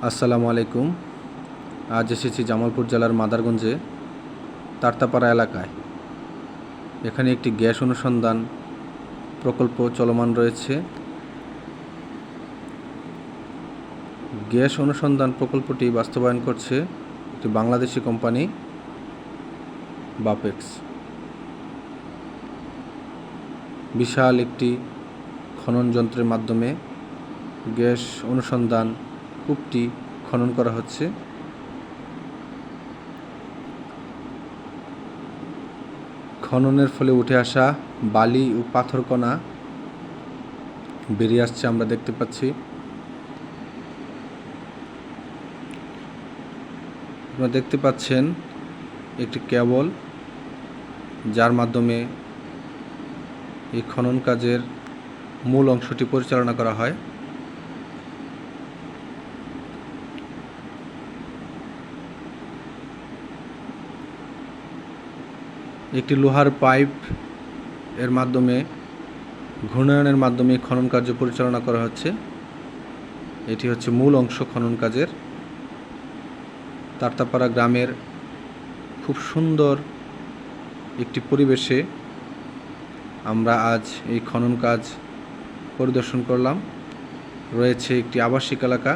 আসসালামু আলাইকুম। আজ এসেছি জামালপুর জেলার মাদারগঞ্জে তারতাপাড়া এলাকায়। এখানে একটি গ্যাস অনুসন্ধান প্রকল্প চলমান রয়েছে। গ্যাস অনুসন্ধান প্রকল্পটি বাস্তবায়ন করছে একটি বাংলাদেশি কোম্পানি বাপেক্স। বিশাল একটি খনন যন্ত্রের মাধ্যমে গ্যাস অনুসন্ধান কূপটি খনন করা হচ্ছে। খননের ফলে উঠে আসা বালি ও পাথরকণা বেরিয়ে আসছে, আমরা দেখতে পাচ্ছি। আপনারা দেখতে পাচ্ছেন একটি কেবল, যার মাধ্যমে এই খনন কাজের মূল অংশটি পরিচালনা করা হয়। একটি লোহার পাইপ এর মাধ্যমে ঘূর্ণায়নের মাধ্যমে খনন কার্য পরিচালনা করা হচ্ছে। এটি হচ্ছে মূল অংশ খনন কাজের। তারতাপাড়া গ্রামের খুব সুন্দর একটি পরিবেশে আমরা আজ এই খনন কাজ পরিদর্শন করলাম। রয়েছে একটি আবাসিক এলাকা।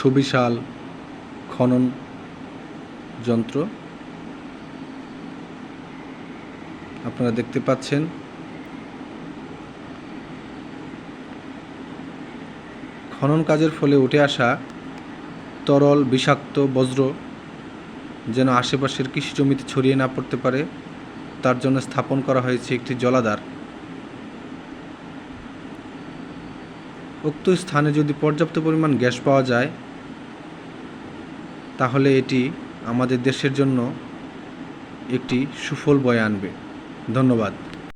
সুবিশাল খনন যন্ত্র আপনারা দেখতে পাচ্ছেন। খনন কাজের ফলে উঠে আসা তরল বিষাক্ত বজ্র যেন আশেপাশের কৃষি জমিতে ছড়িয়ে না পড়তে পারে, তার জন্য স্থাপন করা হয়েছে একটি জলাধার। উক্ত স্থানে যদি পর্যাপ্ত পরিমাণ গ্যাস পাওয়া যায়, তাহলে এটি আমাদের দেশের জন্য একটি সুফল বয়ে আনবে। ধন্যবাদ।